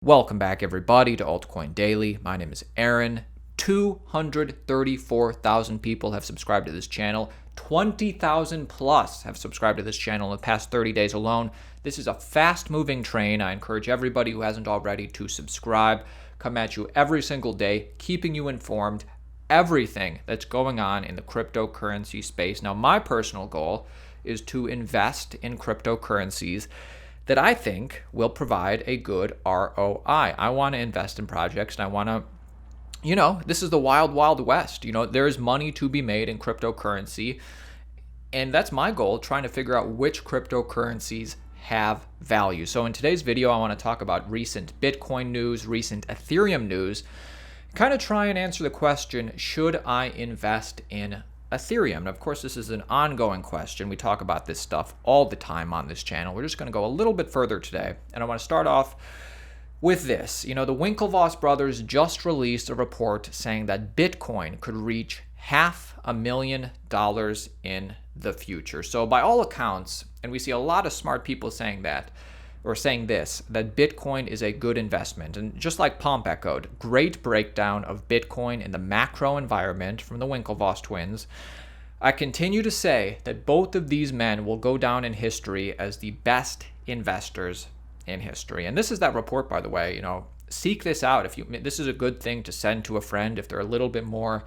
Welcome back, everybody, to Altcoin Daily. My name is Aaron. 234,000 people have subscribed to this channel. 20,000 plus have subscribed to this channel in the past 30 days alone. This is a fast-moving train. I encourage everybody who hasn't already to subscribe. Come at you every single day, keeping you informed, everything that's going on in the cryptocurrency space. Now, my personal goal is to invest in cryptocurrencies that I think will provide a good ROI. I want to invest in projects and I want to, this is the wild, wild west. There is money to be made in cryptocurrency. And that's my goal, trying to figure out which cryptocurrencies have value. So in today's video, I want to talk about recent Bitcoin news, recent Ethereum news, kind of try and answer the question, should I invest in Ethereum? And of course, this is an ongoing question. We talk about this stuff all the time on this channel. We're just going to go a little bit further today. And I want to start off with this. The Winklevoss brothers just released a report saying that Bitcoin could reach $500,000 in the future. So by all accounts, and we see a lot of smart people saying that, or saying this, that Bitcoin is a good investment. And just like Pomp echoed, great breakdown of Bitcoin in the macro environment from the Winklevoss twins. I continue to say that both of these men will go down in history as the best investors in history. And this is that report, by the way. Seek this out. This is a good thing to send to a friend if they're a little bit more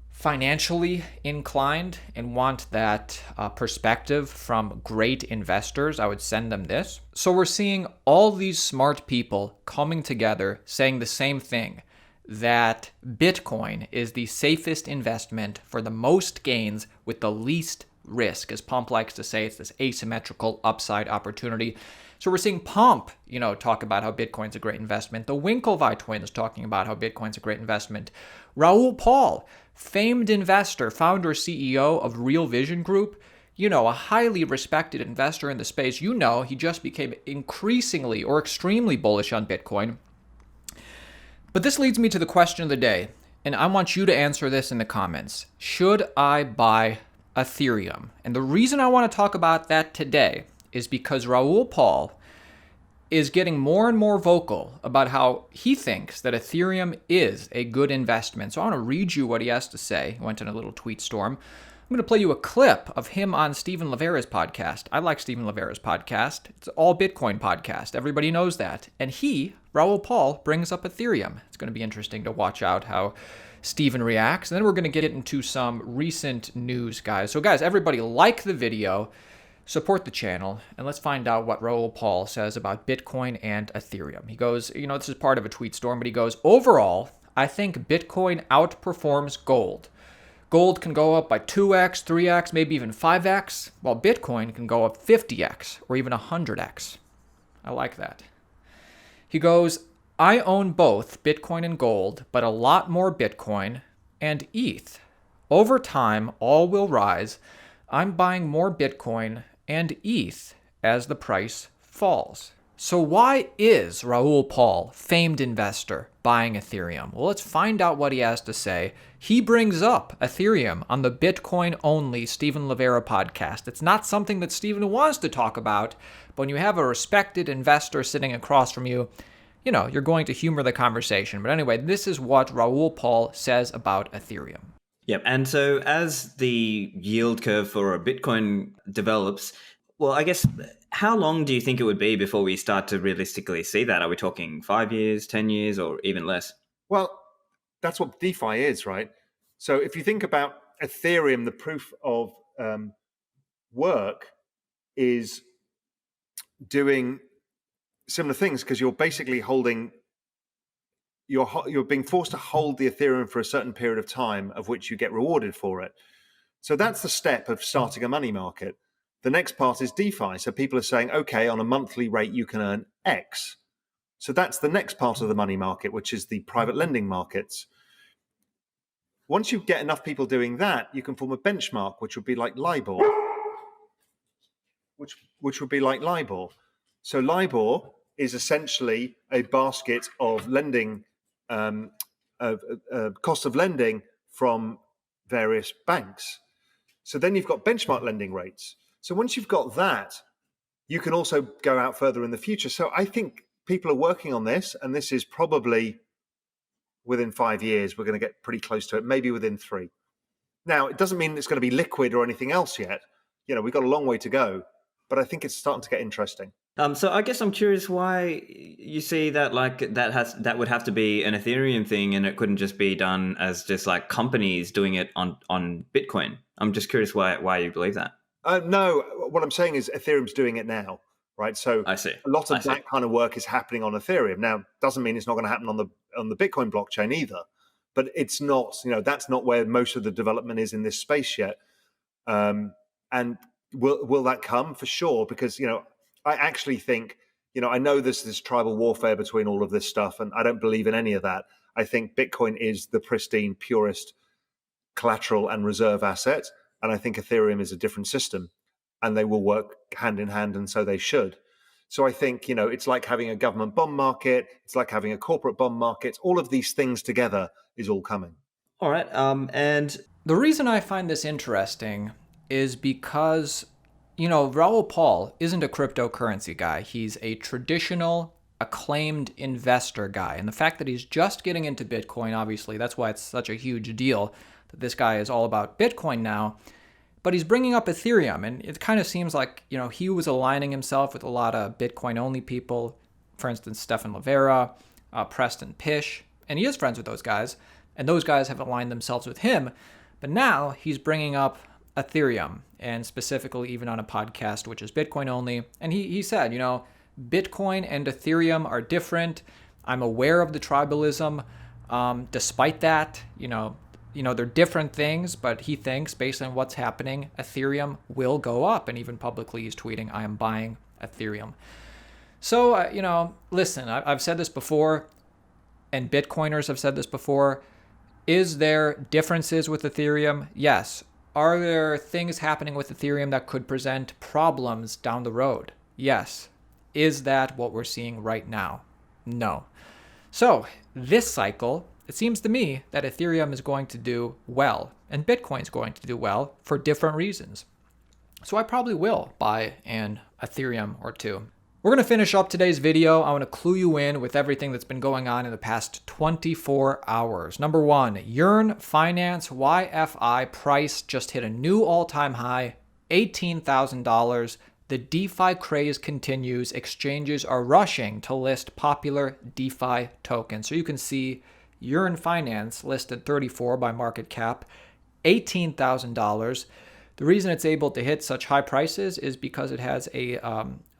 financially inclined and want that perspective from great investors. I would send them this. So we're seeing all these smart people coming together saying the same thing, that Bitcoin is the safest investment for the most gains with the least risk. As Pomp likes to say, it's this asymmetrical upside opportunity. So we're seeing Pomp, talk about how Bitcoin's a great investment. The Winklevi twins talking about how Bitcoin's a great investment. Raoul Pal, famed investor, founder, CEO of Real Vision Group, a highly respected investor in the space. He just became increasingly or extremely bullish on Bitcoin. But this leads me to the question of the day, and I want you to answer this in the comments. Should I buy Ethereum? And the reason I want to talk about that today is because Raoul Pal is getting more and more vocal about how he thinks that Ethereum is a good investment. So I want to read you what he has to say. He went in a little tweet storm. I'm going to play you a clip of him on Stephen Livera's podcast. I like Stephen Livera's podcast. It's an all Bitcoin podcast. Everybody knows that. And Raoul Pal, brings up Ethereum. It's going to be interesting to watch out how Stephen reacts. And then we're going to get into some recent news, guys. So guys, everybody like the video, support the channel, and let's find out what Raoul Pal says about Bitcoin and Ethereum. He goes, this is part of a tweet storm, but he goes, overall, I think Bitcoin outperforms gold. Gold can go up by 2x, 3x, maybe even 5x, while Bitcoin can go up 50x or even 100x. I like that. He goes, I own both Bitcoin and gold, but a lot more Bitcoin and ETH. Over time, all will rise. I'm buying more Bitcoin and ETH as the price falls. So why is Raoul Pal, famed investor, buying Ethereum? Well, let's find out what he has to say. He brings up Ethereum on the Bitcoin-only Stephen Livera podcast. It's not something that Stephen wants to talk about, but when you have a respected investor sitting across from you, you're going to humor the conversation. But anyway, this is what Raoul Pal says about Ethereum. Yep. And so as the yield curve for Bitcoin develops, well, I guess, how long do you think it would be before we start to realistically see that? Are we talking 5 years, 10 years, or even less? Well, that's what DeFi is, right? So if you think about Ethereum, the proof of work is doing similar things, because you're basically you're being forced to hold the Ethereum for a certain period of time, of which you get rewarded for it. So that's the step of starting a money market. The next part is DeFi. So people are saying, okay, on a monthly rate, you can earn X. So that's the next part of the money market, which is the private lending markets. Once you get enough people doing that, you can form a benchmark, which would be like LIBOR. Which would be like LIBOR. So LIBOR is essentially a basket of lending, cost of lending from various banks. So then you've got benchmark lending rates. So once you've got that, you can also go out further in the future. So I think people are working on this, and this is probably within 5 years, we're going to get pretty close to it, maybe within 3. Now, it doesn't mean it's going to be liquid or anything else yet. We've got a long way to go, but I think it's starting to get interesting. So I guess I'm curious why you see that that would have to be an Ethereum thing, and it couldn't just be done as just like companies doing it on Bitcoin. I'm just curious why you believe that. No, what I'm saying is Ethereum's doing it now, right? So I see. A lot of that kind of work is happening on Ethereum. Now, doesn't mean it's not going to happen on the Bitcoin blockchain either, but it's not, that's not where most of the development is in this space yet. And will that come? For sure, because, I actually think, I know there's this tribal warfare between all of this stuff, and I don't believe in any of that. I think Bitcoin is the pristine, purest collateral and reserve asset. And I think Ethereum is a different system, and they will work hand in hand, and so they should. So I think, it's like having a government bond market. It's like having a corporate bond market. All of these things together is all coming. All right. And the reason I find this interesting is because, Raoul Pal isn't a cryptocurrency guy. He's a traditional, acclaimed investor guy. And the fact that he's just getting into Bitcoin, obviously, that's why it's such a huge deal that this guy is all about Bitcoin now. But he's bringing up Ethereum, and it kind of seems like, he was aligning himself with a lot of Bitcoin-only people. For instance, Stefan Livera, Preston Pish, and he is friends with those guys, and those guys have aligned themselves with him. But now he's bringing up Ethereum, and specifically even on a podcast, which is Bitcoin-only. And he said, Bitcoin and Ethereum are different. I'm aware of the tribalism. Despite that, they're different things, but he thinks, based on what's happening, Ethereum will go up. And even publicly, he's tweeting, I am buying Ethereum. So, listen, I've said this before, and Bitcoiners have said this before. Is there differences with Ethereum? Yes. Are there things happening with Ethereum that could present problems down the road? Yes. Is that what we're seeing right now? No. So, this cycle, it seems to me that Ethereum is going to do well, and Bitcoin is going to do well for different reasons. So I probably will buy an Ethereum or two. We're going to finish up today's video. I want to clue you in with everything that's been going on in the past 24 hours. Number one, Yearn Finance YFI price just hit a new all-time high, $18,000. The DeFi craze continues. Exchanges are rushing to list popular DeFi tokens. So you can see Yearn Finance listed 34 by market cap, $18,000. The reason it's able to hit such high prices is because it has a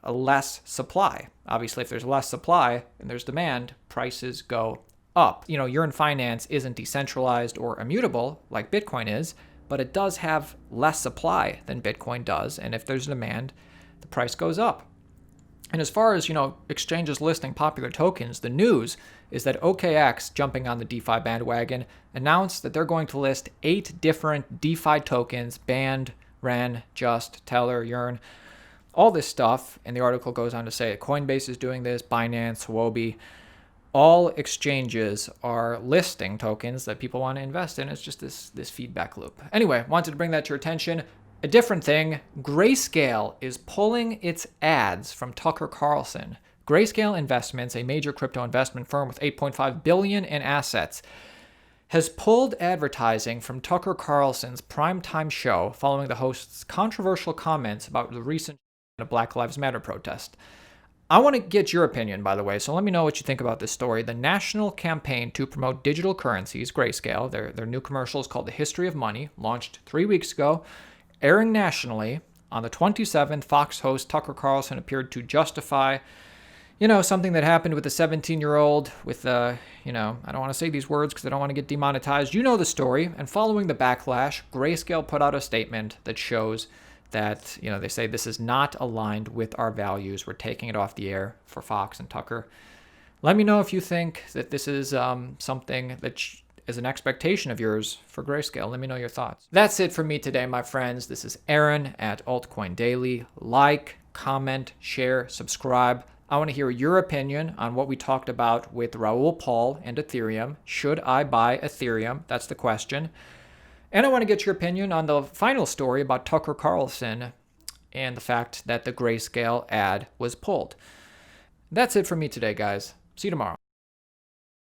less supply. Obviously, if there's less supply and there's demand, prices go up. Yearn Finance isn't decentralized or immutable like Bitcoin is, but it does have less supply than Bitcoin does. And if there's demand, the price goes up. And as far as, exchanges listing popular tokens, the news is that OKX, jumping on the DeFi bandwagon, announced that they're going to list 8 different DeFi tokens: Band, Ren, Just, Teller, Yearn, all this stuff. And the article goes on to say Coinbase is doing this, Binance, Huobi. All exchanges are listing tokens that people want to invest in. It's just this feedback loop. Anyway, wanted to bring that to your attention. A different thing, Grayscale is pulling its ads from Tucker Carlson. Grayscale Investments, a major crypto investment firm with $8.5 billion in assets, has pulled advertising from Tucker Carlson's primetime show following the host's controversial comments about the recent Black Lives Matter protest. I want to get your opinion, by the way, so let me know what you think about this story. The national campaign to promote digital currencies, Grayscale, their new commercial is called The History of Money, launched 3 weeks ago. Airing nationally, on the 27th, Fox host Tucker Carlson appeared to justify, something that happened with a 17-year-old with, I don't want to say these words because I don't want to get demonetized. You know the story. And following the backlash, Grayscale put out a statement that shows that, they say this is not aligned with our values. We're taking it off the air for Fox and Tucker. Let me know if you think that this is something that is an expectation of yours for Grayscale. Let me know your thoughts. That's it for me today, my friends. This is Aaron at Altcoin Daily. Like, comment, share, subscribe. I want to hear your opinion on what we talked about with Raoul Pal and Ethereum. Should I buy Ethereum? That's the question. And I want to get your opinion on the final story about Tucker Carlson and the fact that the Grayscale ad was pulled. That's it for me today, guys. See you tomorrow.